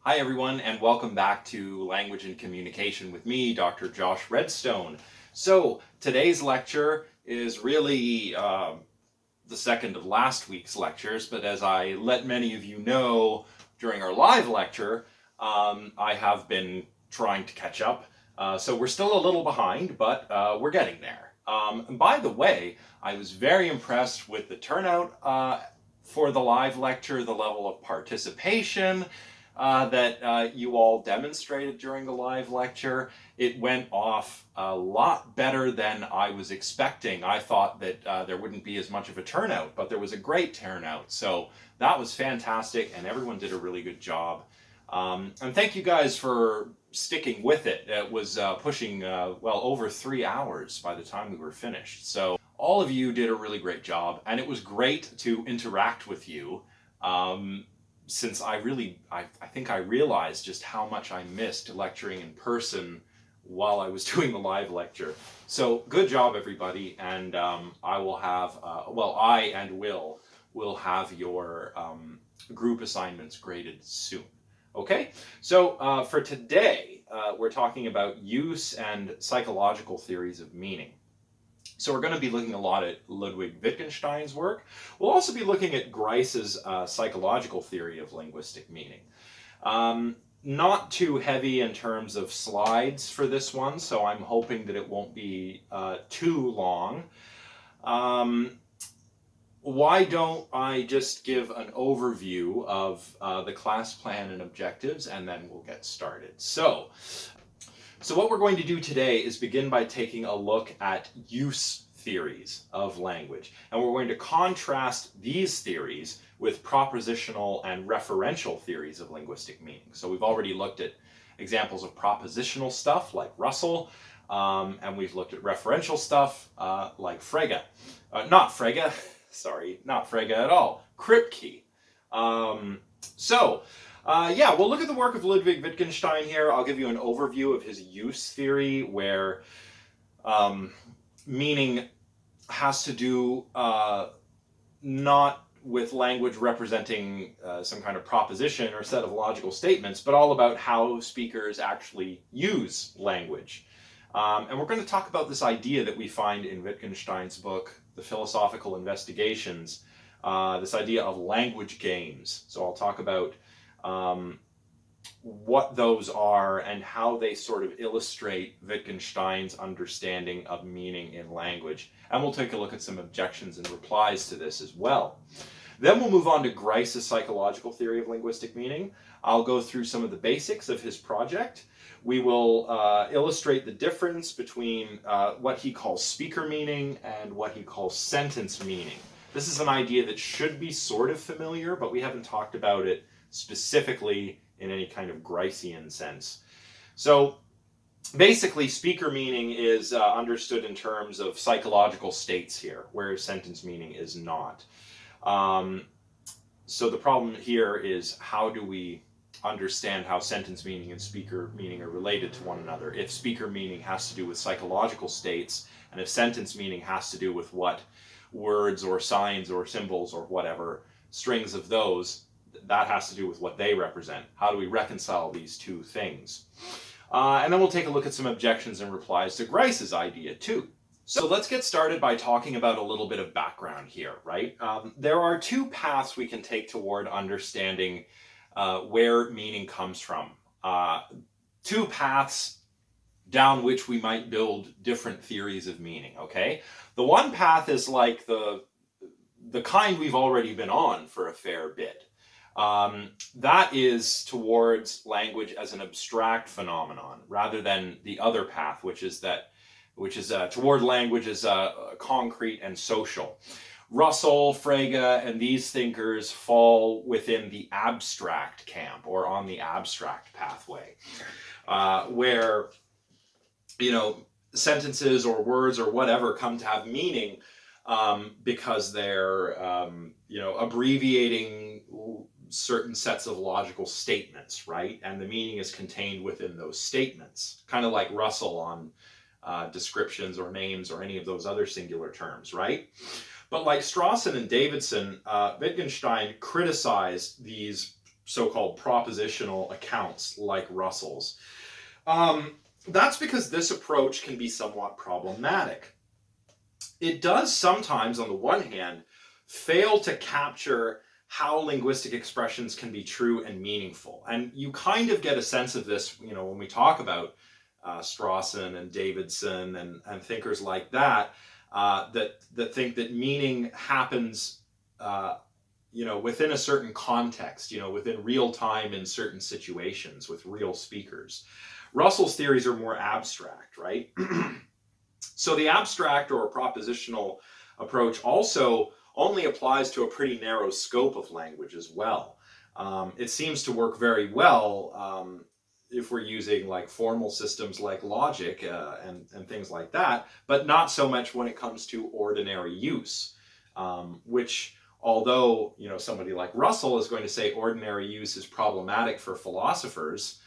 Hi everyone, and welcome back to Language and Communication with me, Dr. Josh Redstone. So today's lecture is really the second of last week's lectures, but as I let many of you know during our live lecture, I have been trying to catch up. So we're still a little behind, but we're getting there. And by the way, I was very impressed with the turnout for the live lecture, the level of participation that you all demonstrated during the live lecture. It went off a lot better than I was expecting. I thought that there wouldn't be as much of a turnout, but there was a great turnout. So that was fantastic, and everyone did a really good job. And thank you guys for sticking with it. It was pushing, well, over 3 hours by the time we were finished. So all of you did a really great job, and it was great to interact with you. Since I think I realized just how much I missed lecturing in person while I was doing the live lecture. So good job, everybody, and I will have, I and will have your group assignments graded soon. Okay, so for today, we're talking about use and psychological theories of meaning. So we're going to be looking a lot at Ludwig Wittgenstein's work. We'll also be looking at Grice's psychological theory of linguistic meaning. Not too heavy in terms of slides for this one, so I'm hoping that it won't be too long. Why don't I just give an overview of the class plan and objectives, and then we'll get started. So what we're going to do today is begin by taking a look at use theories of language. And we're going to contrast these theories with propositional and referential theories of linguistic meaning. So we've already looked at examples of propositional stuff like Russell, and we've looked at referential stuff like Frege. Not Frege, sorry, not Frege at all, Kripke. We'll look at the work of Ludwig Wittgenstein here. I'll give you an overview of his use theory, where meaning has to do not with language representing some kind of proposition or set of logical statements, but all about how speakers actually use language. And we're going to talk about this idea that we find in Wittgenstein's book, The Philosophical Investigations, this idea of language games. So I'll talk about what those are and how they sort of illustrate Wittgenstein's understanding of meaning in language. And we'll take a look at some objections and replies to this as well. Then we'll move on to Grice's psychological theory of linguistic meaning. I'll go through some of the basics of his project. We will illustrate the difference between what he calls speaker meaning and what he calls sentence meaning. This is an idea that should be sort of familiar, but we haven't talked about it specifically in any kind of Gricean sense. So basically, speaker meaning is understood in terms of psychological states here, whereas sentence meaning is not. So the problem here is, how do we understand how sentence meaning and speaker meaning are related to one another? If speaker meaning has to do with psychological states, and if sentence meaning has to do with what words or signs or symbols or whatever, strings of those, that has to do with what they represent. How do we reconcile these two things? And then we'll take a look at some objections and replies to Grice's idea too. So let's get started by talking about a little bit of background here, right? There are two paths we can take toward understanding where meaning comes from. Two paths down which we might build different theories of meaning, okay? The one path is like the kind we've already been on for a fair bit. That is towards language as an abstract phenomenon, rather than the other path, which is toward language as concrete and social. Russell, Frege, and these thinkers fall within the abstract camp, or on the abstract pathway, where, sentences or words or whatever come to have meaning because they're, abbreviating certain sets of logical statements, right? And the meaning is contained within those statements, kind of like Russell on descriptions or names or any of those other singular terms, right? But like Strawson and Davidson, Wittgenstein criticized these so-called propositional accounts like Russell's. That's because this approach can be somewhat problematic. It does sometimes, on the one hand, fail to capture how linguistic expressions can be true and meaningful. And you kind of get a sense of this, when we talk about Strawson and Davidson and thinkers like that, that think that meaning happens, within a certain context, within real time in certain situations with real speakers. Russell's theories are more abstract, right? So the abstract or propositional approach also only applies to a pretty narrow scope of language as well. It seems to work very well if we're using like formal systems like logic and things like that, but not so much when it comes to ordinary use, which, although somebody like Russell is going to say ordinary use is problematic for philosophers,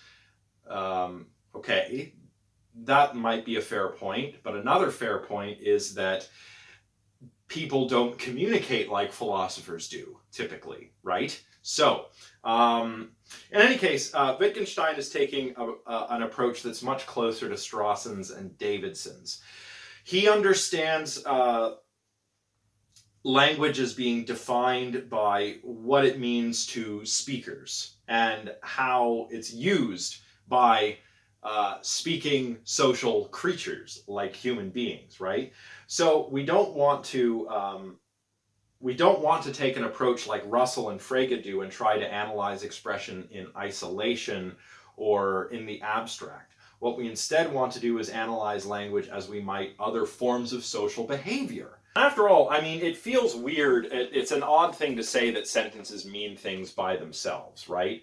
okay, that might be a fair point, but another fair point is that people don't communicate like philosophers do, typically, right? So, in any case, Wittgenstein is taking an approach that's much closer to Strawson's and Davidson's. He understands language as being defined by what it means to speakers and how it's used by speaking social creatures like human beings, right? So we don't want to take an approach like Russell and Frege do and try to analyze expression in isolation or in the abstract. What we instead want to do is analyze language as we might other forms of social behavior. After all, I mean, it feels weird. It's an odd thing to say that sentences mean things by themselves, right?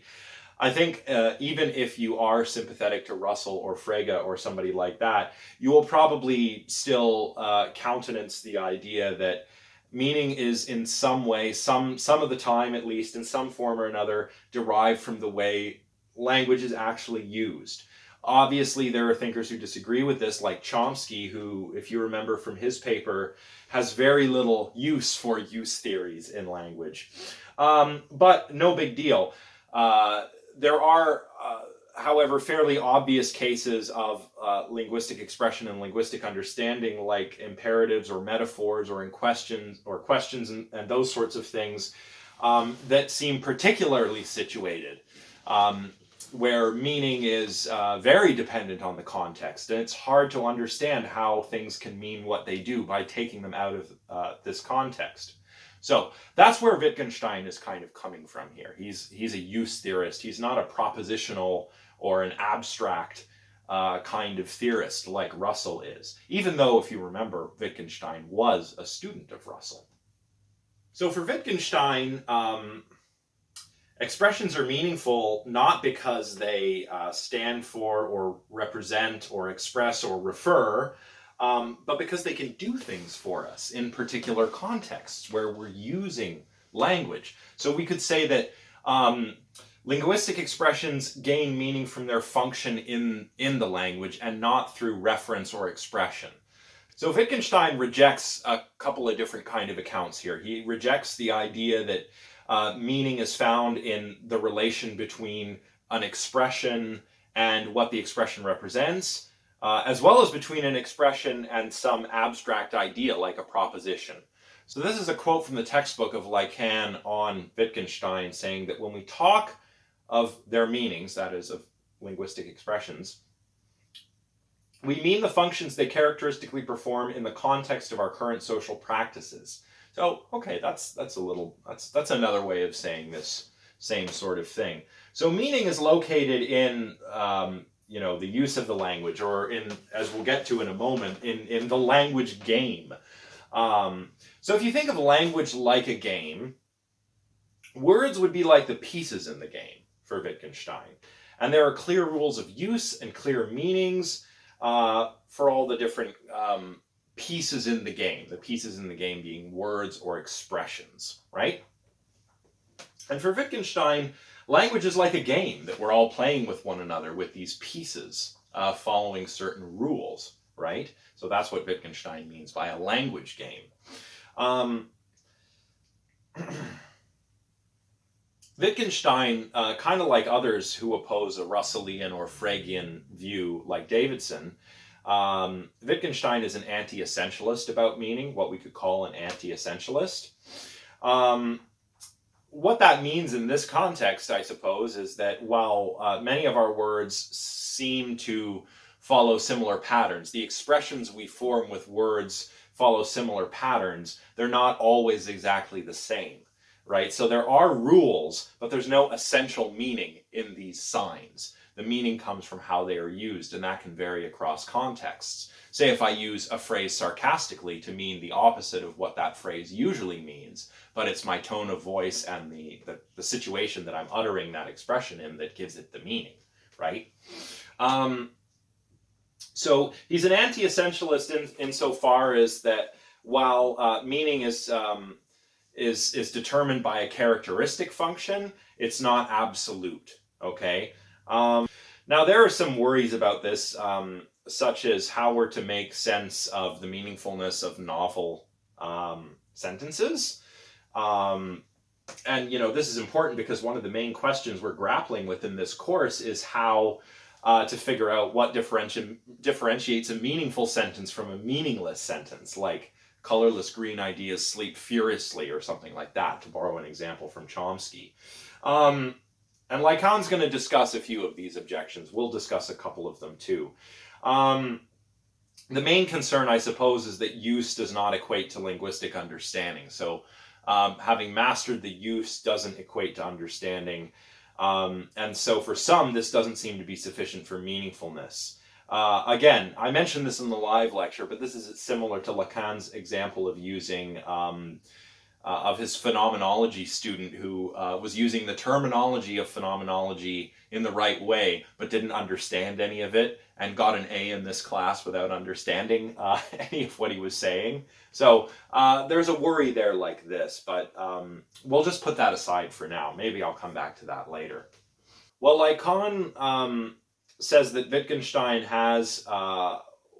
I think even if you are sympathetic to Russell or Frege or somebody like that, you will probably still countenance the idea that meaning is in some way, some of the time at least, in some form or another, derived from the way language is actually used. Obviously, there are thinkers who disagree with this, like Chomsky, who, if you remember from his paper, has very little use for use theories in language. But no big deal. There are, however, fairly obvious cases of linguistic expression and linguistic understanding, like imperatives or metaphors or questions and those sorts of things that seem particularly situated, where meaning is very dependent on the context, and it's hard to understand how things can mean what they do by taking them out of this context. So that's where Wittgenstein is kind of coming from here. He's a use theorist. He's not a propositional or an abstract kind of theorist like Russell is, even though, if you remember, Wittgenstein was a student of Russell. So for Wittgenstein, expressions are meaningful not because they stand for or represent or express or refer, but because they can do things for us in particular contexts where we're using language. So we could say that linguistic expressions gain meaning from their function in the language and not through reference or expression. So Wittgenstein rejects a couple of different kind of accounts here. He rejects the idea that meaning is found in the relation between an expression and what the expression represents, as well as between an expression and some abstract idea like a proposition. So this is a quote from the textbook of Lacan on Wittgenstein, saying that when we talk of their meanings, that is, of linguistic expressions, we mean the functions they characteristically perform in the context of our current social practices. So, okay, that's another way of saying this same sort of thing. So meaning is located in the use of the language, or in, as we'll get to in a moment, in the language game. So if you think of language like a game, words would be like the pieces in the game for Wittgenstein. And there are clear rules of use and clear meanings for all the different pieces in the game. The pieces in the game being words or expressions, right? And for Wittgenstein, language is like a game that we're all playing with one another with these pieces following certain rules, right? So that's what Wittgenstein means by a language game. Wittgenstein, kind of like others who oppose a Russellian or Fregean view like Davidson, Wittgenstein is an anti-essentialist about meaning, what we could call an anti-essentialist. What that means in this context, I suppose, is that while many of our words seem to follow similar patterns, the expressions we form with words follow similar patterns, they're not always exactly the same, right? So there are rules, but there's no essential meaning in these signs. The meaning comes from how they are used, and that can vary across contexts. Say if I use a phrase sarcastically to mean the opposite of what that phrase usually means, but it's my tone of voice and the situation that I'm uttering that expression in that gives it the meaning, right? So he's an anti-essentialist insofar as that while meaning is determined by a characteristic function, it's not absolute, okay? Now there are some worries about this, such as how we're to make sense of the meaningfulness of novel sentences. And this is important because one of the main questions we're grappling with in this course is how to figure out what differentiates a meaningful sentence from a meaningless sentence, like colorless green ideas sleep furiously or something like that, to borrow an example from Chomsky. And Lacan's going to discuss a few of these objections. We'll discuss a couple of them too. The main concern, I suppose, is that use does not equate to linguistic understanding. So having mastered the use doesn't equate to understanding. And so for some, this doesn't seem to be sufficient for meaningfulness. Again, I mentioned this in the live lecture, but this is similar to Lacan's example of using of his phenomenology student who was using the terminology of phenomenology in the right way, but didn't understand any of it and got an A in this class without understanding any of what he was saying. So there's a worry there like this, but we'll just put that aside for now. Maybe I'll come back to that later. Well, Lacan says that Wittgenstein has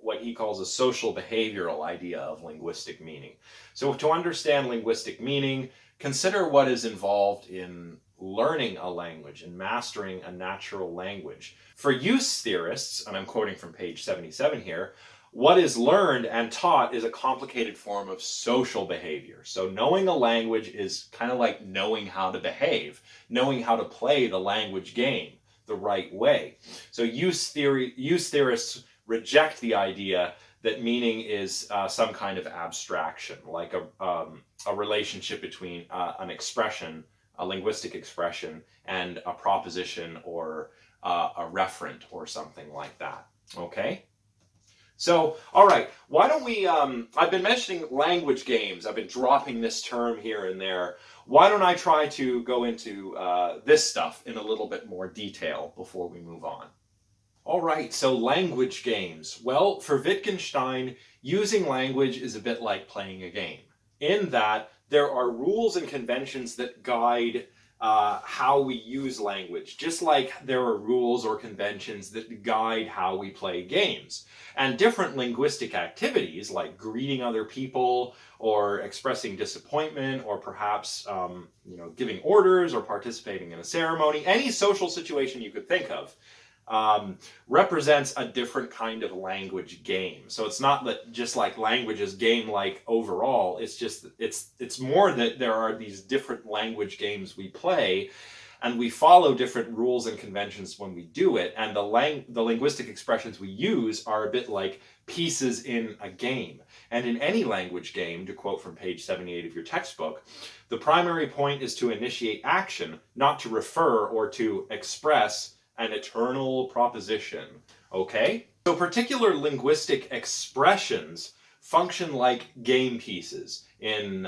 what he calls a social behavioral idea of linguistic meaning. So to understand linguistic meaning, consider what is involved in learning a language and mastering a natural language. For use theorists, and I'm quoting from page 77 here, what is learned and taught is a complicated form of social behavior. So knowing a language is kind of like knowing how to behave, knowing how to play the language game the right way. So use theorists reject the idea that meaning is some kind of abstraction, like a relationship between an expression, a linguistic expression, and a proposition or a referent or something like that. Okay? So, all right, why don't we, I've been mentioning language games. I've been dropping this term here and there. Why don't I try to go into this stuff in a little bit more detail before we move on? All right, so language games. Well, for Wittgenstein, using language is a bit like playing a game, in that there are rules and conventions that guide how we use language, just like there are rules or conventions that guide how we play games. And different linguistic activities, like greeting other people, or expressing disappointment, or perhaps giving orders or participating in a ceremony, any social situation you could think of, represents a different kind of language game. So it's not that just like language is game-like overall, it's just, it's more that there are these different language games we play, and we follow different rules and conventions when we do it, and the linguistic expressions we use are a bit like pieces in a game. And in any language game, to quote from page 78 of your textbook, the primary point is to initiate action, not to refer or to express an eternal proposition, okay? So particular linguistic expressions function like game pieces in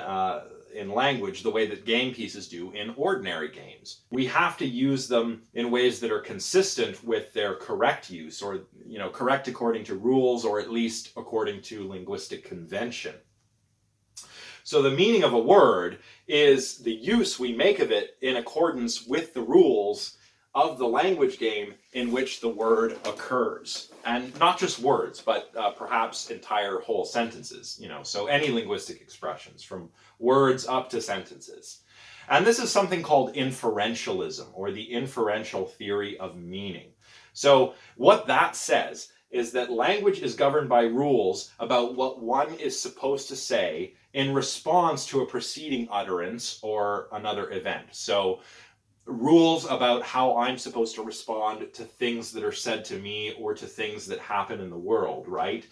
language, the way that game pieces do in ordinary games. We have to use them in ways that are consistent with their correct use, or correct according to rules, or at least according to linguistic convention. So the meaning of a word is the use we make of it in accordance with the rules of the language game in which the word occurs. And not just words, but perhaps entire whole sentences, so any linguistic expressions, from words up to sentences. And this is something called inferentialism, or the inferential theory of meaning. So what that says is that language is governed by rules about what one is supposed to say in response to a preceding utterance or another event. So rules about how I'm supposed to respond to things that are said to me or to things that happen in the world, right?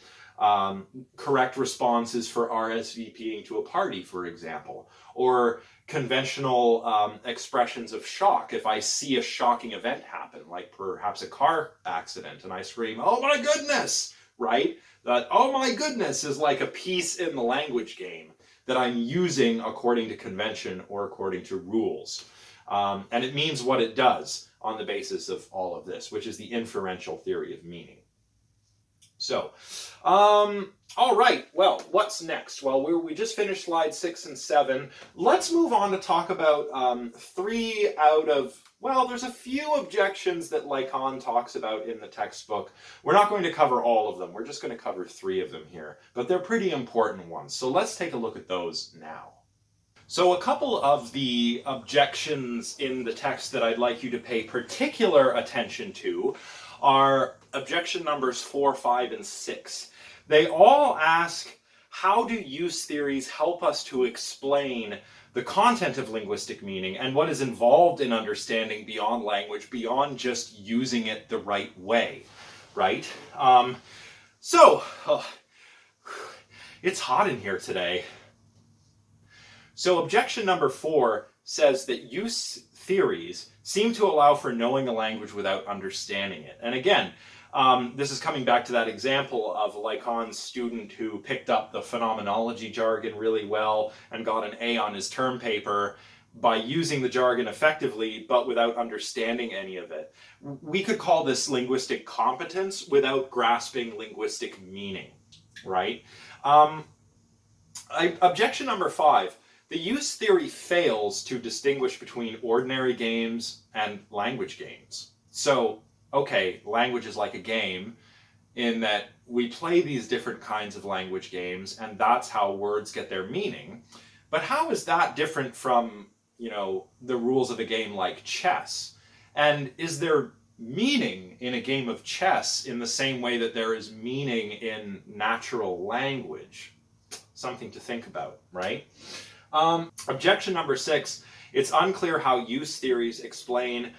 Correct responses for RSVPing to a party, for example, or conventional expressions of shock. If I see a shocking event happen, like perhaps a car accident, and I scream, "Oh my goodness," right? That "oh my goodness" is like a piece in the language game that I'm using according to convention or according to rules. And it means what it does on the basis of all of this, which is the inferential theory of meaning. So, all right, well, what's next? Well, we just finished slides 6 and 7. Let's move on to talk about 3 out of, well, there's a few objections that Lacan talks about in the textbook. We're not going to cover all of them. We're just going to cover 3 of them here, but they're pretty important ones. So let's take a look at those now. So a couple of the objections in the text that I'd like you to pay particular attention to are objection numbers 4, 5, and 6. They all ask, how do use theories help us to explain the content of linguistic meaning and what is involved in understanding beyond language, beyond just using it the right way, right? It's hot in here today. So objection number 4 says that use theories seem to allow for knowing a language without understanding it. And again, this is coming back to that example of Lacan's student who picked up the phenomenology jargon really well and got an A on his term paper by using the jargon effectively, but without understanding any of it. We could call this linguistic competence without grasping linguistic meaning, right? Objection number 5. The use theory fails to distinguish between ordinary games and language games. So, okay, language is like a game in that we play these different kinds of language games, and that's how words get their meaning. But how is that different from, the rules of a game like chess? And is there meaning in a game of chess in the same way that there is meaning in natural language? Something to think about, right? Objection number 6, it's unclear how use theories explain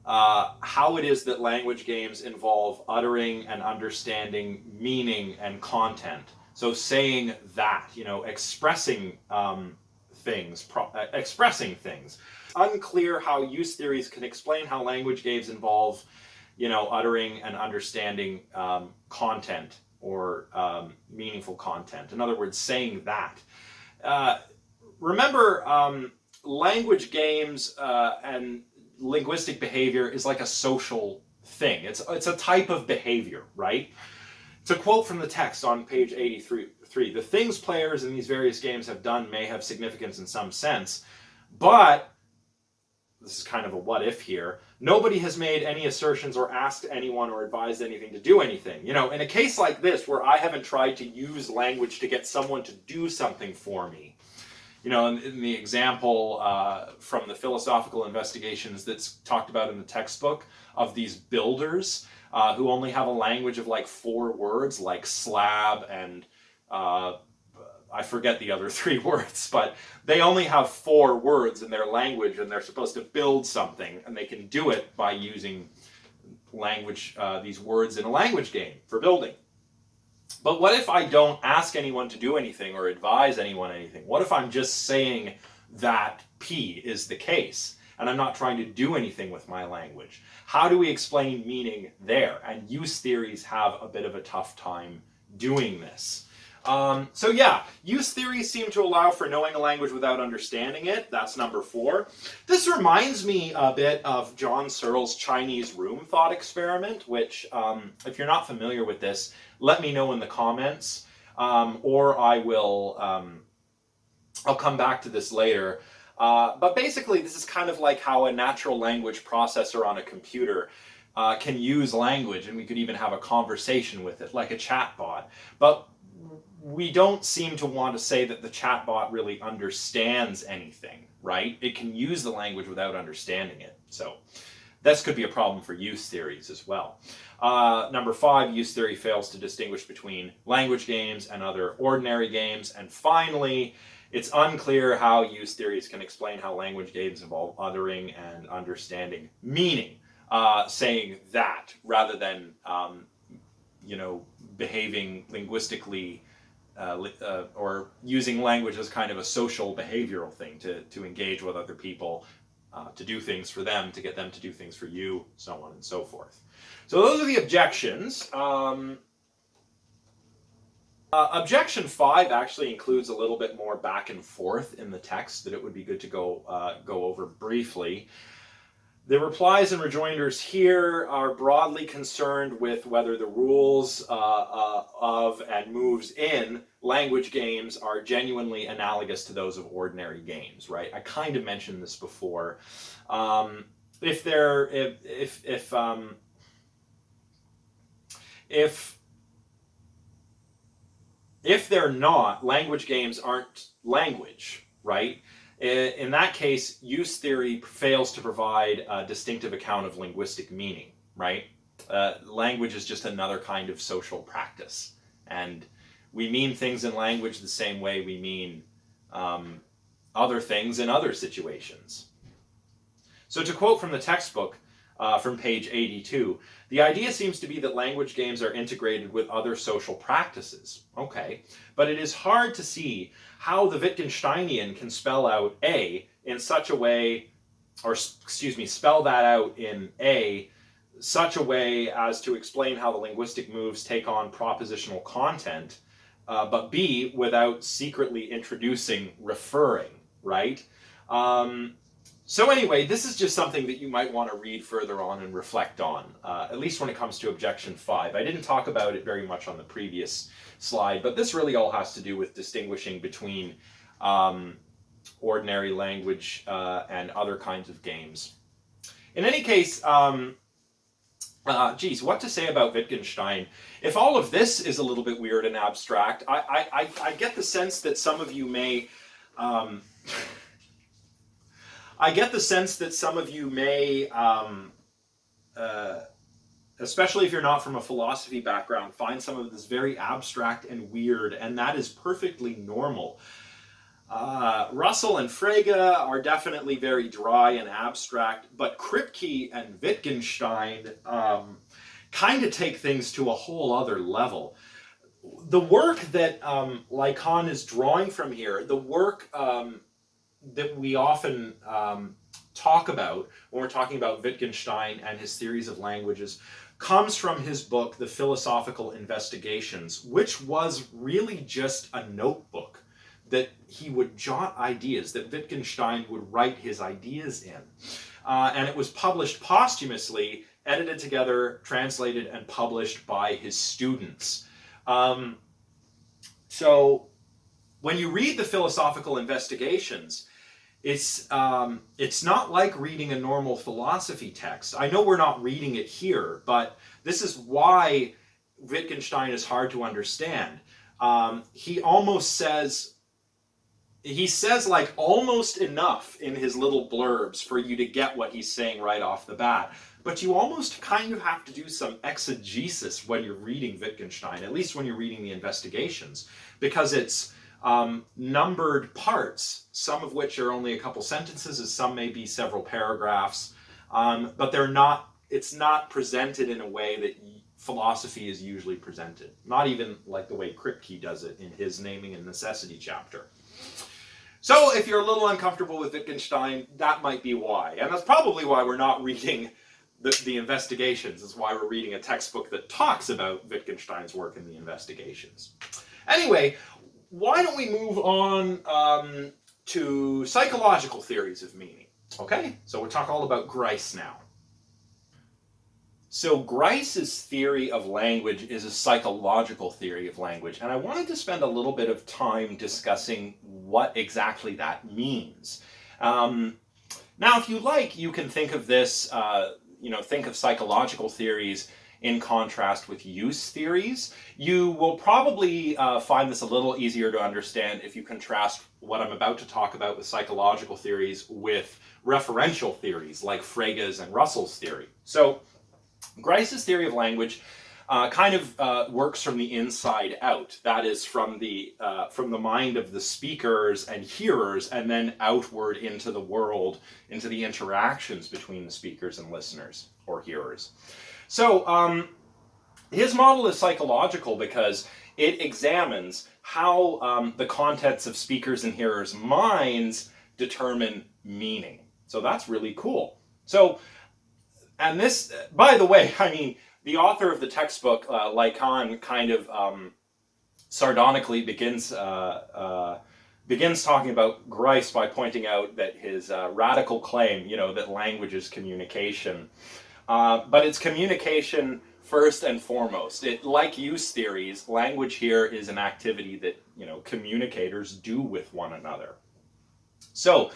how it is that language games involve uttering and understanding meaning and content. So saying that, expressing things, expressing things. Unclear how use theories can explain how language games involve, uttering and understanding content or meaningful content. In other words, saying that. Remember, language games and linguistic behavior is like a social thing. It's a type of behavior, right? To quote from the text on page 83, the things players in these various games have done may have significance in some sense, but, this is kind of a what if here, nobody has made any assertions or asked anyone or advised anything to do anything. In a case like this where I haven't tried to use language to get someone to do something for me, in the example from the philosophical investigations that's talked about in the textbook of these builders who only have a language of like 4 words, like slab and I forget the other 3 words, but they only have 4 words in their language and they're supposed to build something, and they can do it by using language, these words in a language game for building. But what if I don't ask anyone to do anything or advise anyone anything? What if I'm just saying that P is the case and I'm not trying to do anything with my language? How do we explain meaning there? And use theories have a bit of a tough time doing this. Use theories seem to allow for knowing a language without understanding it. That's number 4. This reminds me a bit of John Searle's Chinese room thought experiment, which, if you're not familiar with this, let me know in the comments, or I will, I'll come back to this later. But basically, this is kind of like how a natural language processor on a computer can use language, and we could even have a conversation with it, like a chatbot. But we don't seem to want to say that the chatbot really understands anything, right? It can use the language without understanding it. So this could be a problem for use theories as well. Number 5, use theory fails to distinguish between language games and other ordinary games. And finally, it's unclear how use theories can explain how language games involve othering and understanding meaning, saying that rather than, behaving linguistically or using language as kind of a social behavioral thing to engage with other people, to do things for them, to get them to do things for you, so on and so forth. So those are the objections. Objection 5 actually includes a little bit more back and forth in the text that it would be good to go over briefly. The replies and rejoinders here are broadly concerned with whether the rules of and moves in language games are genuinely analogous to those of ordinary games, right? I kind of mentioned this before. If they're not, language games aren't language, right? In that case, use theory fails to provide a distinctive account of linguistic meaning, right? Language is just another kind of social practice. And we mean things in language the same way we mean other things in other situations. So to quote from the textbook, from page 82, the idea seems to be that language games are integrated with other social practices. Okay, but it is hard to see how the Wittgensteinian can spell out A in such a way, or spell that out in A such a way as to explain how the linguistic moves take on propositional content, but B without secretly introducing referring, right? So anyway, this is just something that you might want to read further on and reflect on, at least when it comes to objection 5. I didn't talk about it very much on the previous slide, but this really all has to do with distinguishing between ordinary language and other kinds of games. In any case, what to say about Wittgenstein? If all of this is a little bit weird and abstract, I get the sense that some of you may... especially if you're not from a philosophy background, find some of this very abstract and weird, and that is perfectly normal. Russell and Frege are definitely very dry and abstract, but Kripke and Wittgenstein kind of take things to a whole other level. The work that Lacan is drawing from here, the work that we often talk about when we're talking about Wittgenstein and his theories of languages, comes from his book, The Philosophical Investigations, which was really just a notebook that he would jot ideas, that Wittgenstein would write his ideas in. And it was published posthumously, edited together, translated, and published by his students. So when you read The Philosophical Investigations, it's not like reading a normal philosophy text. I know we're not reading it here, but this is why Wittgenstein is hard to understand. He says like almost enough in his little blurbs for you to get what he's saying right off the bat. But you almost kind of have to do some exegesis when you're reading Wittgenstein, at least when you're reading the Investigations, because it's numbered parts, some of which are only a couple sentences, and some may be several paragraphs, but it's not presented in a way that philosophy is usually presented. Not even like the way Kripke does it in his Naming and Necessity chapter. So if you're a little uncomfortable with Wittgenstein, that might be why. And that's probably why we're not reading the Investigations. Is why we're reading a textbook that talks about Wittgenstein's work in the Investigations. Anyway, why don't we move on to psychological theories of meaning? Okay, so we'll talk all about Grice now. So Grice's theory of language is a psychological theory of language, and I wanted to spend a little bit of time discussing what exactly that means. Now, if you like, you can think of this, think of psychological theories in contrast with use theories. You will probably find this a little easier to understand if you contrast what I'm about to talk about with psychological theories with referential theories like Frege's and Russell's theory. So Grice's theory of language kind of works from the inside out. That is, from the mind of the speakers and hearers, and then outward into the world, into the interactions between the speakers and listeners or hearers. So his model is psychological because it examines how the contents of speakers and hearers' minds determine meaning. So that's really cool. So, and this, by the way, I mean, the author of the textbook, Lacan, kind of sardonically begins talking about Grice by pointing out that his radical claim, that language is communication, but it's communication first and foremost. Like use theories, language here is an activity that communicators do with one another. So,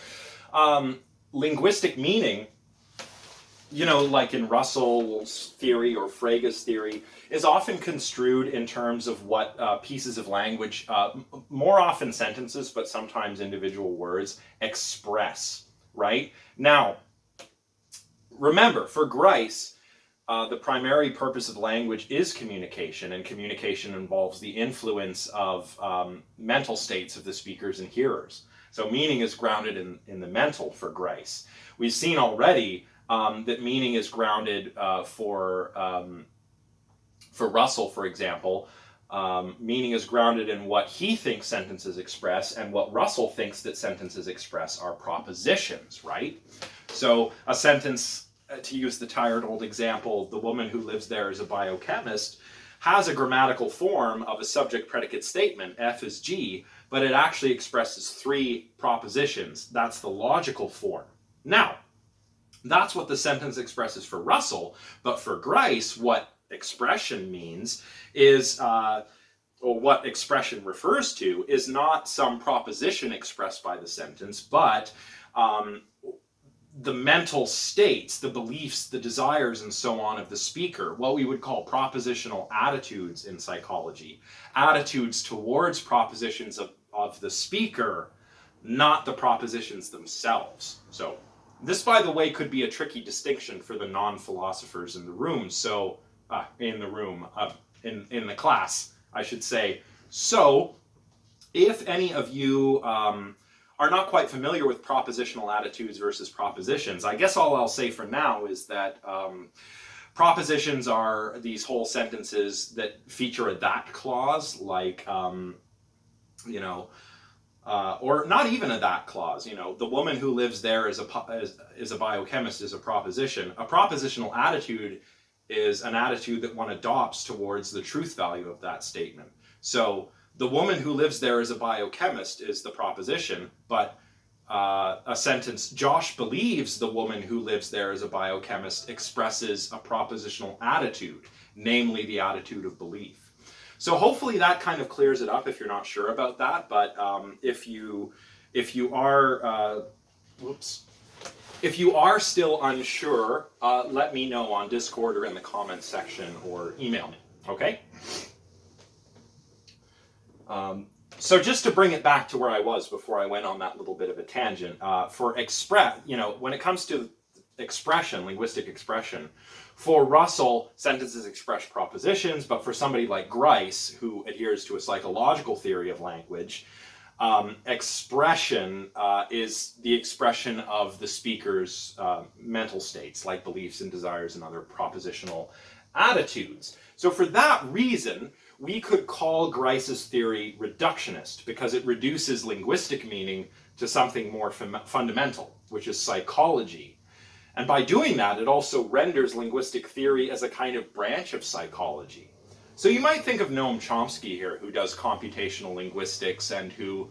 linguistic meaning, like in Russell's theory or Frege's theory, is often construed in terms of what pieces of language, more often sentences, but sometimes individual words, express, right? Now, remember, for Grice, the primary purpose of language is communication, and communication involves the influence of mental states of the speakers and hearers. So meaning is grounded in the mental for Grice. We've seen already that meaning is grounded for Russell, for example. Meaning is grounded in what he thinks sentences express, and what Russell thinks that sentences express are propositions, right? So a sentence, to use the tired old example, the woman who lives there is a biochemist, has a grammatical form of a subject-predicate statement, F is G, but it actually expresses 3 propositions. That's the logical form. Now, that's what the sentence expresses for Russell, but for Grice, what expression means is, or what expression refers to, is not some proposition expressed by the sentence, but the mental states, the beliefs, the desires, and so on of the speaker, what we would call propositional attitudes in psychology. Attitudes towards propositions of the speaker, not the propositions themselves. So this, by the way, could be a tricky distinction for the non-philosophers in the room. So, in the class, I should say. So, if any of you are not quite familiar with propositional attitudes versus propositions, I guess all I'll say for now is that propositions are these whole sentences that feature a that clause, like, or not even a that clause. The woman who lives there is a biochemist is a proposition. A propositional attitude is an attitude that one adopts towards the truth value of that statement. So the woman who lives there as a biochemist is the proposition, but a sentence, Josh believes the woman who lives there as a biochemist, expresses a propositional attitude, namely the attitude of belief. So hopefully that kind of clears it up if you're not sure about that, but if you are still unsure, let me know on Discord or in the comments section, or email me, okay? So just to bring it back to where I was before I went on that little bit of a tangent, when it comes to expression, linguistic expression, for Russell, sentences express propositions, but for somebody like Grice, who adheres to a psychological theory of language, expression is the expression of the speaker's mental states, like beliefs and desires and other propositional attitudes. So for that reason, we could call Grice's theory reductionist, because it reduces linguistic meaning to something more fundamental, which is psychology. And by doing that, it also renders linguistic theory as a kind of branch of psychology. So you might think of Noam Chomsky here, who does computational linguistics and who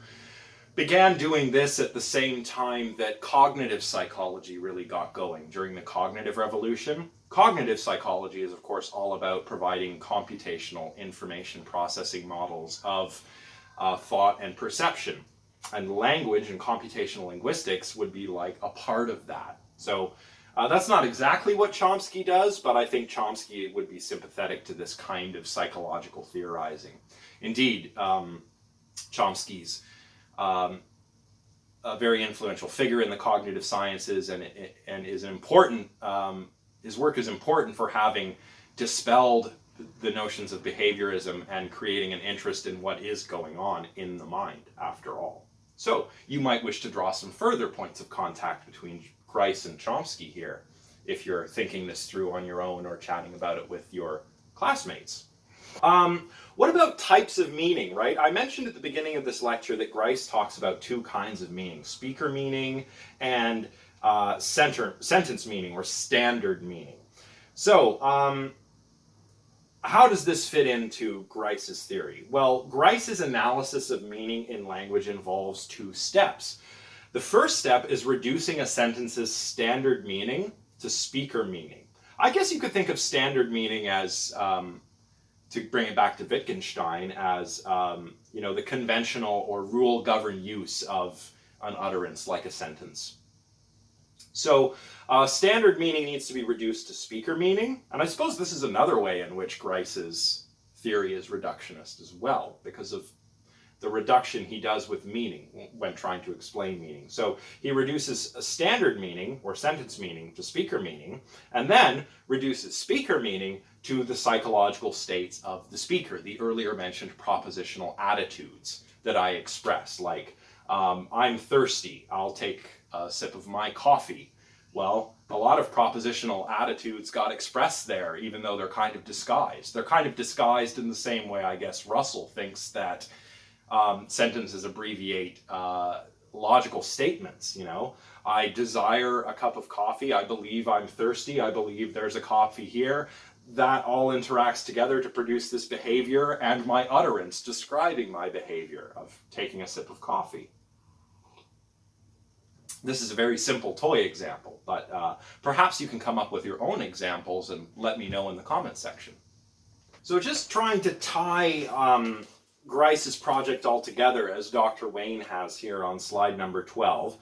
began doing this at the same time that cognitive psychology really got going during the cognitive revolution. Cognitive psychology is, of course, all about providing computational information processing models of thought and perception. And language and computational linguistics would be like a part of that. So That's not exactly what Chomsky does, but I think Chomsky would be sympathetic to this kind of psychological theorizing. Indeed, Chomsky's a very influential figure in the cognitive sciences, and is an important. His work is important for having dispelled the notions of behaviorism and creating an interest in what is going on in the mind, after all. So you might wish to draw some further points of contact between Grice and Chomsky here, if you're thinking this through on your own or chatting about it with your classmates. What about types of meaning, right? I mentioned at the beginning of this lecture that Grice talks about two kinds of meaning, speaker meaning and sentence meaning or standard meaning. So, how does this fit into Grice's theory? Well, Grice's analysis of meaning in language involves two steps. The first step is reducing a sentence's standard meaning to speaker meaning. I guess you could think of standard meaning as, to bring it back to Wittgenstein, as the conventional or rule-governed use of an utterance like a sentence. So standard meaning needs to be reduced to speaker meaning, and I suppose this is another way in which Grice's theory is reductionist as well, because of the reduction he does with meaning when trying to explain meaning. So he reduces a standard meaning or sentence meaning to speaker meaning, and then reduces speaker meaning to the psychological states of the speaker, the earlier mentioned propositional attitudes that I express, like I'm thirsty, I'll take a sip of my coffee. Well, a lot of propositional attitudes got expressed there, even though they're kind of disguised. They're kind of disguised in the same way, I guess, Russell thinks that sentences abbreviate logical statements, I desire a cup of coffee, I believe I'm thirsty, I believe there's a coffee here. That all interacts together to produce this behavior and my utterance describing my behavior of taking a sip of coffee. This is a very simple toy example, but perhaps you can come up with your own examples and let me know in the comment section. So just trying to tie Grice's project all together, as Dr. Wayne has here on slide number 12.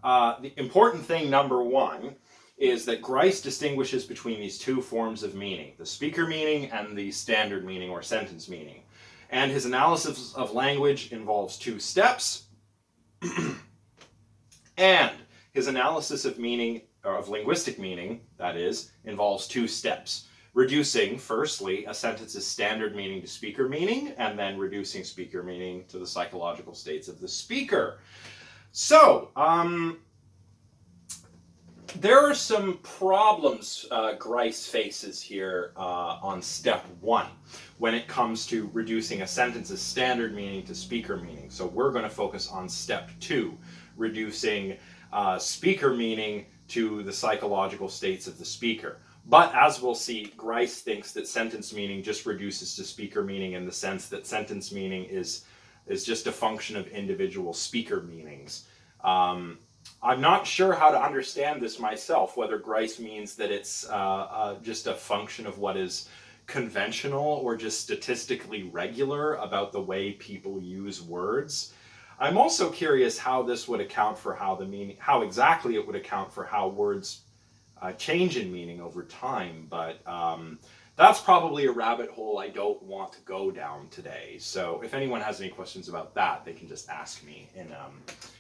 The important thing, number one, is that Grice distinguishes between these two forms of meaning, the speaker meaning and the standard meaning or sentence meaning. And his analysis of language involves two steps. And his analysis of meaning, or of linguistic meaning, that is, involves two steps. Reducing, firstly, a sentence's standard meaning to speaker meaning, and then reducing speaker meaning to the psychological states of the speaker. So, there are some problems Grice faces here on step one when it comes to reducing a sentence's standard meaning to speaker meaning. So we're going to focus on step two, reducing speaker meaning to the psychological states of the speaker. But as we'll see, Grice thinks that sentence meaning just reduces to speaker meaning in the sense that sentence meaning is just a function of individual speaker meanings. I'm not sure how to understand this myself, whether Grice means that it's just a function of what is conventional or just statistically regular about the way people use words. I'm also curious how this would account for how exactly it would account for how words change in meaning over time, but that's probably a rabbit hole I don't want to go down today. So if anyone has any questions about that, they can just ask me in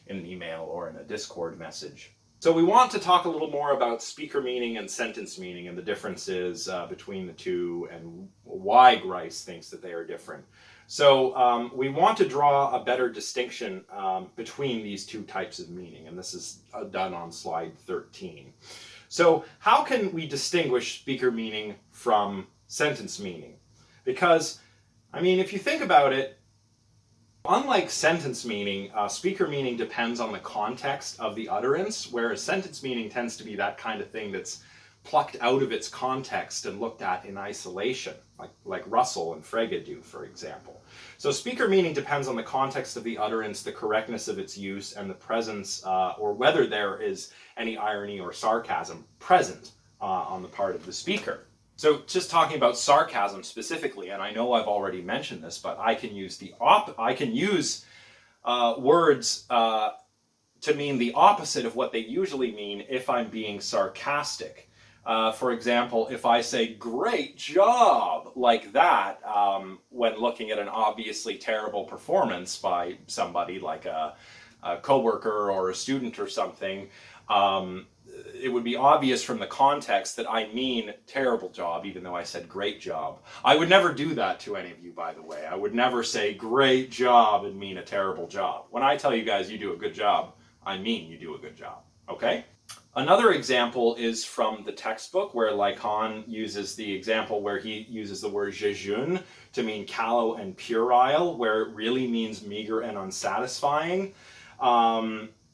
an email or in a Discord message. So we want to talk a little more about speaker meaning and sentence meaning and the differences between the two and why Grice thinks that they are different. So we want to draw a better distinction between these two types of meaning, and this is done on slide 13. So how can we distinguish speaker meaning from sentence meaning? Because, I mean, if you think about it, unlike sentence meaning, speaker meaning depends on the context of the utterance, whereas sentence meaning tends to be that kind of thing that's plucked out of its context and looked at in isolation, like Russell and Frege do, for example. So speaker meaning depends on the context of the utterance, the correctness of its use, and the presence, or whether there is any irony or sarcasm present on the part of the speaker. So just talking about sarcasm specifically, and I know I've already mentioned this, but I can use words to mean the opposite of what they usually mean if I'm being sarcastic. For example, if I say "great job" like that when looking at an obviously terrible performance by somebody like a coworker or a student or something, it would be obvious from the context that I mean terrible job, even though I said great job. I would never do that to any of you, by the way. I would never say great job and mean a terrible job. When I tell you guys you do a good job, I mean you do a good job, okay? Another example is from the textbook where Lacan uses the example where he uses the word jejune to mean callow and puerile, where it really means meager and unsatisfying.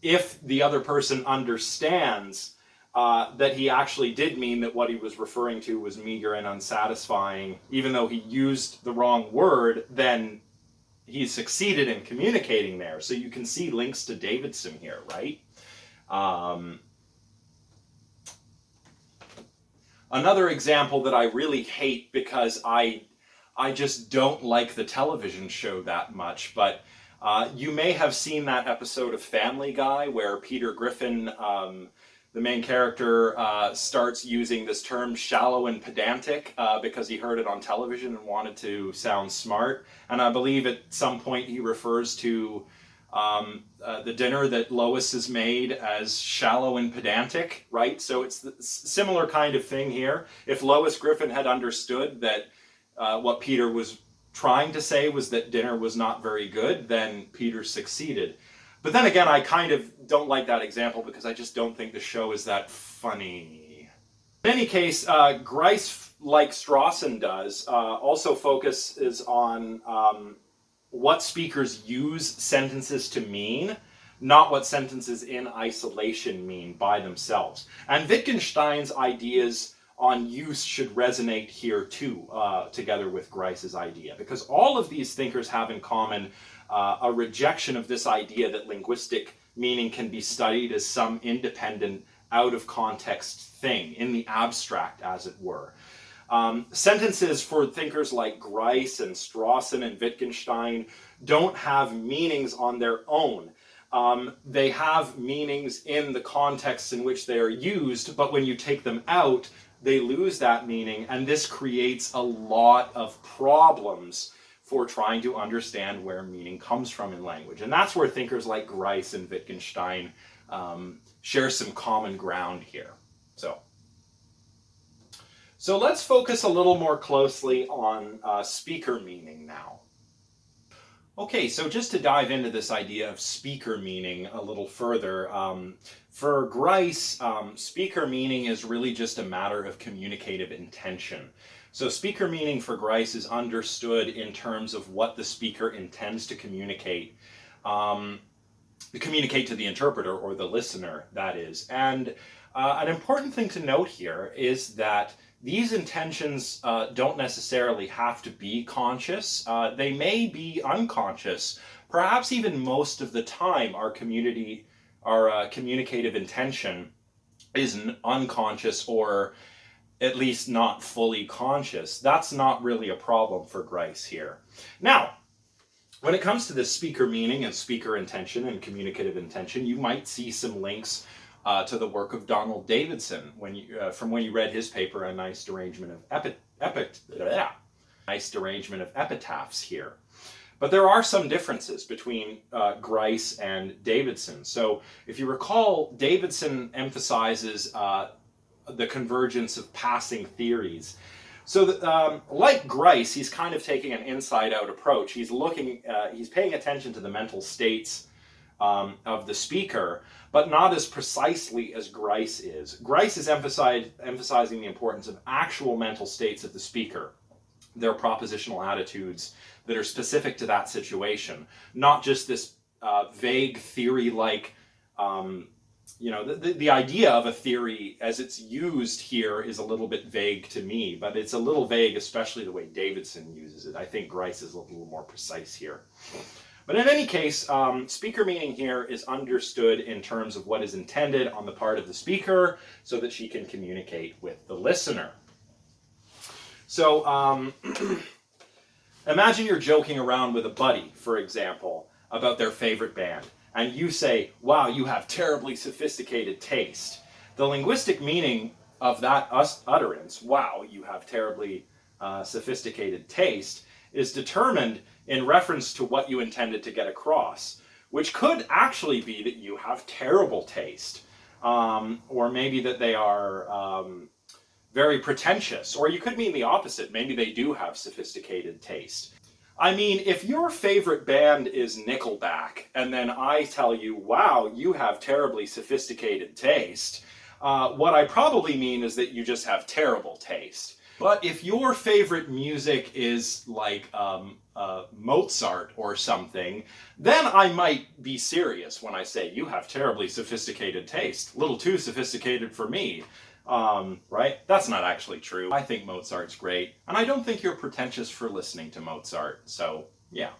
If the other person understands that he actually did mean that what he was referring to was meager and unsatisfying, even though he used the wrong word, then he succeeded in communicating there. So you can see links to Davidson here, right? Another example that I really hate because I just don't like the television show that much, but you may have seen that episode of Family Guy where Peter Griffin, the main character, starts using this term shallow and pedantic because he heard it on television and wanted to sound smart. And I believe at some point he refers to the dinner that Lois has made as shallow and pedantic, right? So it's the similar kind of thing here. If Lois Griffin had understood that what Peter was trying to say was that dinner was not very good, then Peter succeeded. But then again, I kind of don't like that example because I just don't think the show is that funny. In any case, Grice, like Strawson does, also focuses on what speakers use sentences to mean, not what sentences in isolation mean by themselves. And Wittgenstein's ideas on use should resonate here too, together with Grice's idea, because all of these thinkers have in common a rejection of this idea that linguistic meaning can be studied as some independent, out-of-context thing, in the abstract, as it were. Sentences for thinkers like Grice and Strawson and Wittgenstein don't have meanings on their own. They have meanings in the contexts in which they are used, but when you take them out, they lose that meaning, and this creates a lot of problems for trying to understand where meaning comes from in language. And that's where thinkers like Grice and Wittgenstein share some common ground here. So let's focus a little more closely on speaker meaning now. Okay, so just to dive into this idea of speaker meaning a little further, for Grice, speaker meaning is really just a matter of communicative intention. So speaker meaning for Grice is understood in terms of what the speaker intends to communicate to the interpreter or the listener, that is. And an important thing to note here is that these intentions don't necessarily have to be conscious. They may be unconscious. Perhaps even most of the time our communicative intention is unconscious, or at least not fully conscious. That's not really a problem for Grice here. Now, when it comes to this speaker meaning and speaker intention and communicative intention, you might see some links to the work of Donald Davidson from when you read his paper, A Nice Derangement of Epitaphs here. But there are some differences between Grice and Davidson. So if you recall, Davidson emphasizes the convergence of passing theories. So like Grice, he's kind of taking an inside-out approach. He's paying attention to the mental states of the speaker, but not as precisely as Grice is. Grice is emphasizing the importance of actual mental states of the speaker, their propositional attitudes that are specific to that situation, not just this vague theory-like, the idea of a theory as it's used here is a little bit vague to me, but it's a little vague, especially the way Davidson uses it. I think Grice is a little more precise here. But in any case, speaker meaning here is understood in terms of what is intended on the part of the speaker so that she can communicate with the listener. So imagine you're joking around with a buddy, for example, about their favorite band. and you say, wow, you have terribly sophisticated taste, the linguistic meaning of that utterance, wow, you have terribly sophisticated taste, is determined in reference to what you intended to get across, which could actually be that you have terrible taste, or maybe that they are very pretentious, or you could mean the opposite. Maybe they do have sophisticated taste. I mean, if your favorite band is Nickelback, and then I tell you, wow, you have terribly sophisticated taste, what I probably mean is that you just have terrible taste. But if your favorite music is like Mozart or something, then I might be serious when I say you have terribly sophisticated taste. A little too sophisticated for me. Right? That's not actually true. I think Mozart's great, and I don't think you're pretentious for listening to Mozart, so yeah.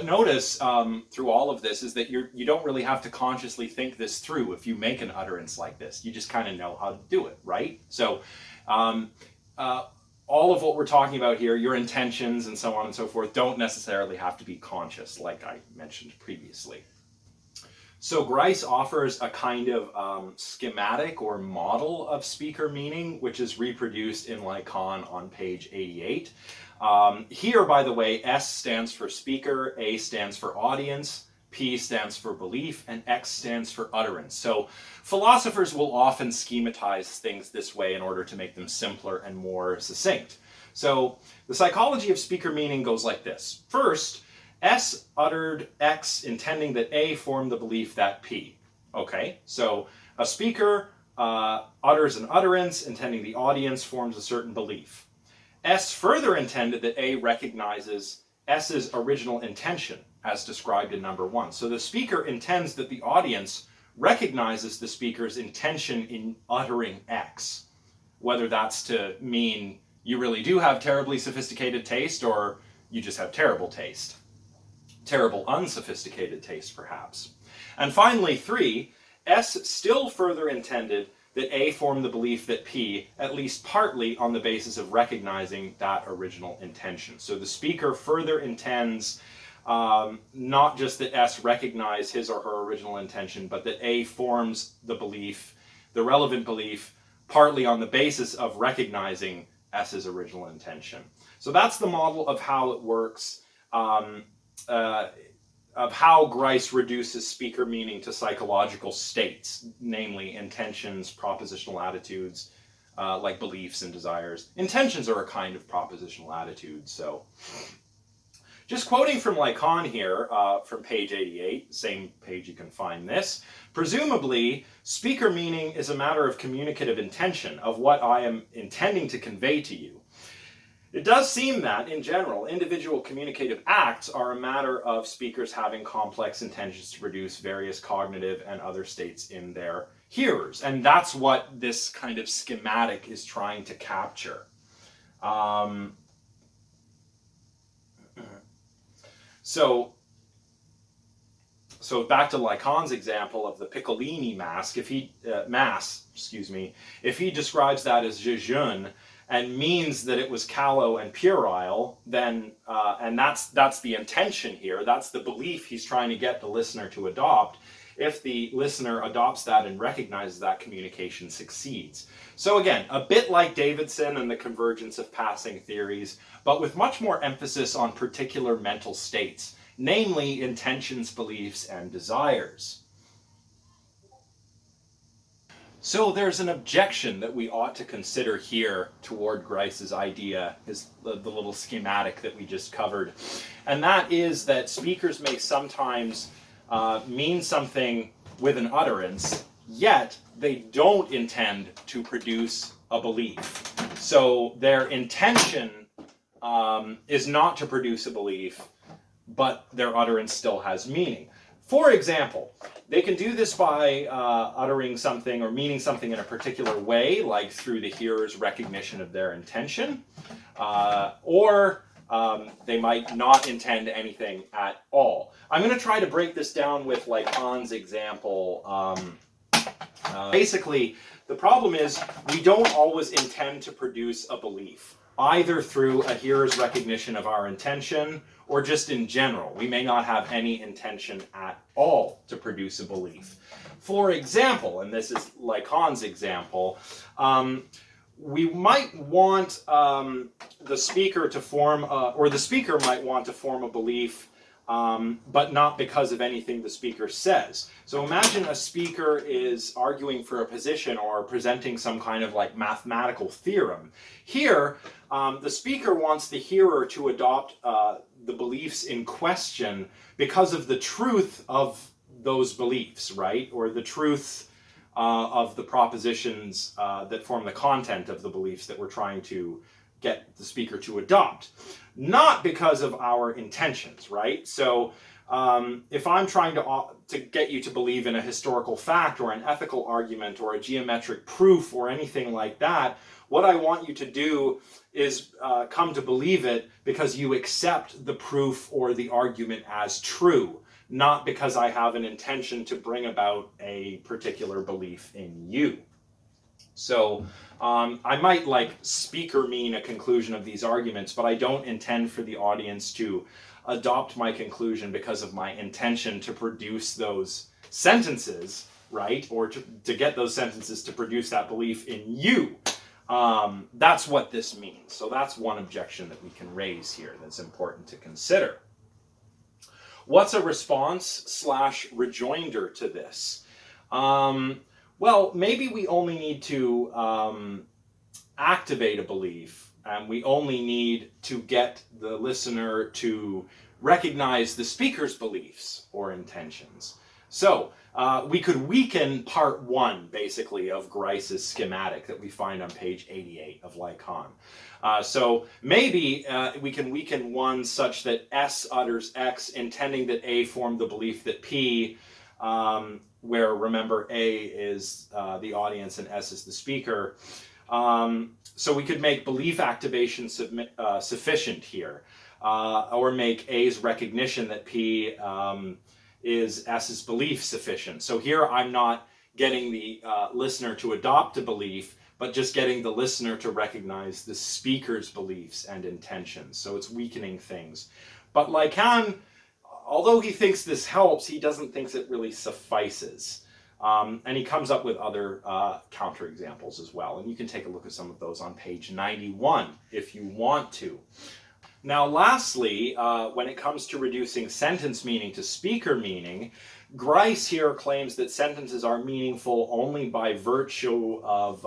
Notice through all of this is that you don't really have to consciously think this through if you make an utterance like this. You just kind of know how to do it, right? So all of what we're talking about here, your intentions and so on and so forth, don't necessarily have to be conscious, like I mentioned previously. So Grice offers a kind of schematic or model of speaker meaning, which is reproduced in Lycon on page 88. Here, by the way, S stands for speaker, A stands for audience, P stands for belief, and X stands for utterance. So philosophers will often schematize things this way in order to make them simpler and more succinct. So the psychology of speaker meaning goes like this. First, S uttered X intending that A formed the belief that P. Okay, so a speaker utters an utterance intending the audience forms a certain belief. S further intended that A recognizes S's original intention as described in number 1. So the speaker intends that the audience recognizes the speaker's intention in uttering X. Whether that's to mean you really do have terribly sophisticated taste or you just have terrible taste. Terrible unsophisticated taste, perhaps. And finally, 3, S still further intended that A form the belief that P, at least partly on the basis of recognizing that original intention. So the speaker further intends not just that S recognize his or her original intention, but that A forms the belief, the relevant belief, partly on the basis of recognizing S's original intention. So that's the model of how it works. Of how Grice reduces speaker meaning to psychological states, namely intentions, propositional attitudes, like beliefs and desires. Intentions are a kind of propositional attitude, so. Just quoting from Lycon here, from page 88, same page you can find this. Presumably, speaker meaning is a matter of communicative intention, of what I am intending to convey to you. It does seem that, in general, individual communicative acts are a matter of speakers having complex intentions to produce various cognitive and other states in their hearers. And that's what this kind of schematic is trying to capture. So back to Lycon's example of the Piccolini mask, if he describes that as jejune, and means that it was callow and puerile, then, and that's the intention here, that's the belief he's trying to get the listener to adopt. If the listener adopts that and recognizes that, communication succeeds. So again, a bit like Davidson and the convergence of passing theories, but with much more emphasis on particular mental states, namely intentions, beliefs, and desires. So there's an objection that we ought to consider here toward Grice's idea, the little schematic that we just covered. And that is that speakers may sometimes mean something with an utterance, yet they don't intend to produce a belief. So their intention is not to produce a belief, but their utterance still has meaning. For example, they can do this by uttering something or meaning something in a particular way, like through the hearer's recognition of their intention, or they might not intend anything at all. I'm going to try to break this down with Lycon's example. Basically, the problem is we don't always intend to produce a belief. either through a hearer's recognition of our intention or just in general. We may not have any intention at all to produce a belief. For example, and this is Lacan's example, we might want the speaker to form, or the speaker might want to form a belief, but not because of anything the speaker says. So imagine a speaker is arguing for a position or presenting some kind of like mathematical theorem. Here, the speaker wants the hearer to adopt the beliefs in question because of the truth of those beliefs, right? Or the truth of the propositions that form the content of the beliefs that we're trying to get the speaker to adopt. Not because of our intentions, right? So if I'm trying to get you to believe in a historical fact or an ethical argument or a geometric proof or anything like that, what I want you to do is come to believe it because you accept the proof or the argument as true, not because I have an intention to bring about a particular belief in you. So I might like speaker mean a conclusion of these arguments, but I don't intend for the audience to adopt my conclusion because of my intention to produce those sentences, right? Or to get those sentences to produce that belief in you. That's what this means. So that's one objection that we can raise here that's important to consider. What's a response/rejoinder to this? Well, maybe we only need to activate a belief, and we only need to get the listener to recognize the speaker's beliefs or intentions. So we could weaken part 1, basically, of Grice's schematic that we find on page 88 of Lacan. So maybe we can weaken 1 such that S utters X, intending that A form the belief that P, where, remember, A is the audience and S is the speaker. So we could make belief activation sufficient here, or make A's recognition that P is S's belief sufficient. So here I'm not getting the listener to adopt a belief, but just getting the listener to recognize the speaker's beliefs and intentions. So it's weakening things. But Lacan, although he thinks this helps, he doesn't think it really suffices. And he comes up with other counterexamples as well. And you can take a look at some of those on page 91 if you want to. Now, lastly, when it comes to reducing sentence meaning to speaker meaning, Grice here claims that sentences are meaningful only by virtue of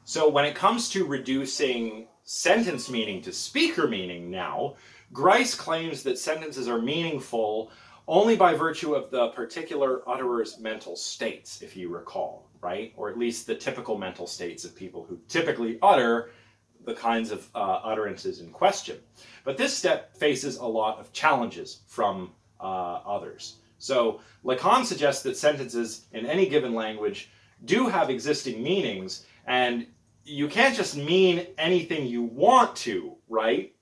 So when it comes to reducing sentence meaning to speaker meaning now, Grice claims that sentences are meaningful only by virtue of the particular utterer's mental states, if you recall, right? Or at least the typical mental states of people who typically utter the kinds of utterances in question. But this step faces a lot of challenges from others. So Lacan suggests that sentences in any given language do have existing meanings, and you can't just mean anything you want to, right?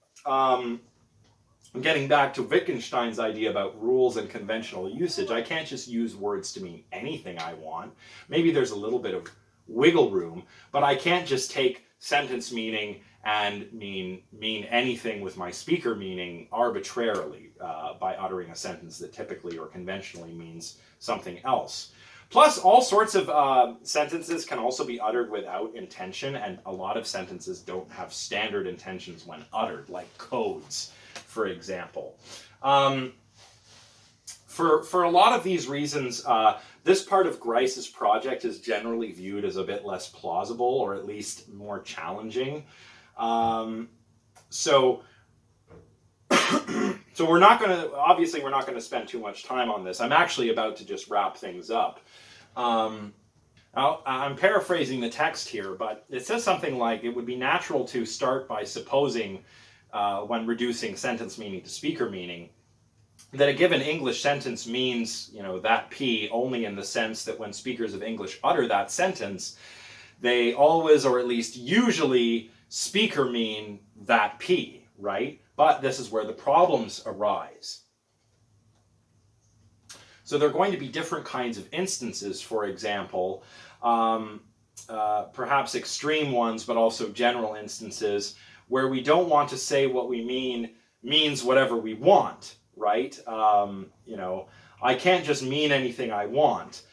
Getting back to Wittgenstein's idea about rules and conventional usage, I can't just use words to mean anything I want. Maybe there's a little bit of wiggle room, but I can't just take sentence meaning and mean anything with my speaker meaning arbitrarily by uttering a sentence that typically or conventionally means something else. Plus, all sorts of sentences can also be uttered without intention, and a lot of sentences don't have standard intentions when uttered, like codes, for example. For a lot of these reasons, this part of Grice's project is generally viewed as a bit less plausible, or at least more challenging. So we're not going to, obviously we're not going to spend too much time on this. I'm actually about to just wrap things up. I'm paraphrasing the text here, but it says something like, it would be natural to start by supposing, when reducing sentence meaning to speaker meaning, that a given English sentence means, that P only in the sense that when speakers of English utter that sentence, they always, or at least usually, speaker mean that P, right? But this is where the problems arise. So there are going to be different kinds of instances, for example, perhaps extreme ones, but also general instances where we don't want to say what we means whatever we want, right? You know, I can't just mean anything I want.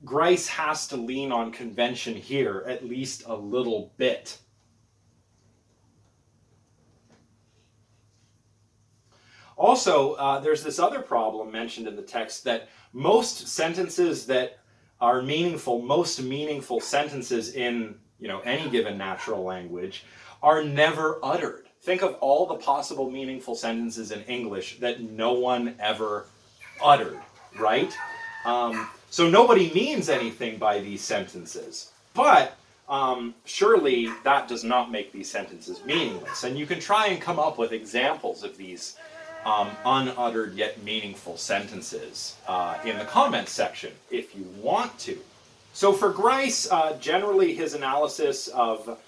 Grice has to lean on convention here at least a little bit. Also, there's this other problem mentioned in the text that most sentences that are meaningful, most meaningful sentences in, you know, any given natural language are never uttered. Think of all the possible meaningful sentences in English that no one ever uttered, right? So nobody means anything by these sentences, but surely that does not make these sentences meaningless. And you can try and come up with examples of these unuttered yet meaningful sentences in the comments section if you want to. So for Grice, generally his analysis of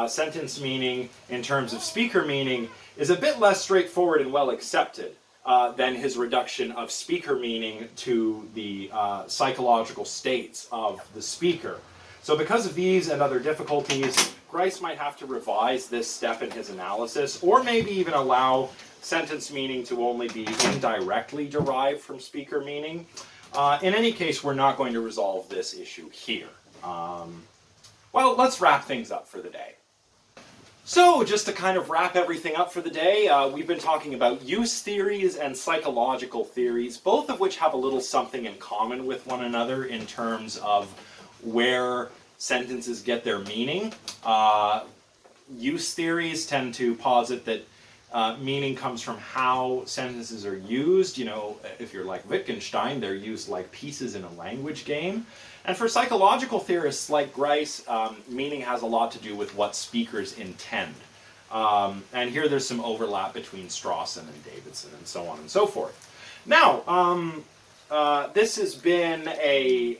sentence meaning in terms of speaker meaning is a bit less straightforward and well accepted than his reduction of speaker meaning to the psychological states of the speaker. So because of these and other difficulties, Grice might have to revise this step in his analysis, or maybe even allow sentence meaning to only be indirectly derived from speaker meaning. In any case, we're not going to resolve this issue here. Well, let's wrap things up for the day. So, just to kind of wrap everything up for the day, we've been talking about use theories and psychological theories, both of which have a little something in common with one another in terms of where sentences get their meaning. Use theories tend to posit that meaning comes from how sentences are used. You know, if you're like Wittgenstein, they're used like pieces in a language game. And for psychological theorists like Grice, meaning has a lot to do with what speakers intend. And here there's some overlap between Strawson and Davidson and so on and so forth. Now, this has been a...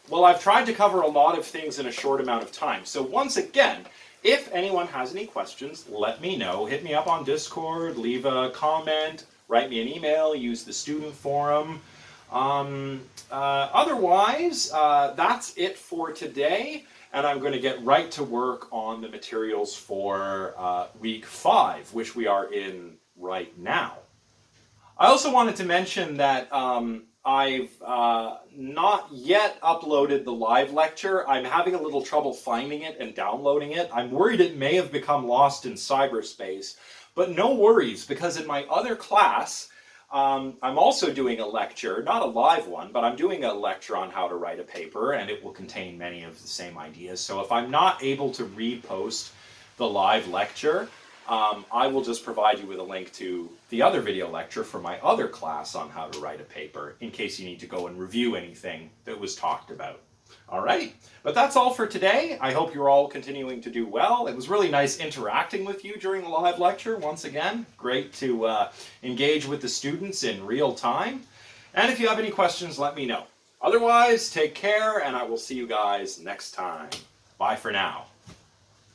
well, I've tried to cover a lot of things in a short amount of time. So once again, if anyone has any questions, let me know. Hit me up on Discord, leave a comment, write me an email, use the student forum. Otherwise, that's it for today, and I'm going to get right to work on the materials for week 5, which we are in right now. I also wanted to mention that I've not yet uploaded the live lecture. I'm having a little trouble finding it and downloading it. I'm worried it may have become lost in cyberspace, but no worries, because in my other class, I'm also doing a lecture, not a live one, but I'm doing a lecture on how to write a paper, and it will contain many of the same ideas. So if I'm not able to repost the live lecture, I will just provide you with a link to the other video lecture for my other class on how to write a paper, in case you need to go and review anything that was talked about. Alright, but that's all for today. I hope you're all continuing to do well. It was really nice interacting with you during the live lecture, once again. Great to engage with the students in real time. And if you have any questions, let me know. Otherwise, take care, and I will see you guys next time. Bye for now.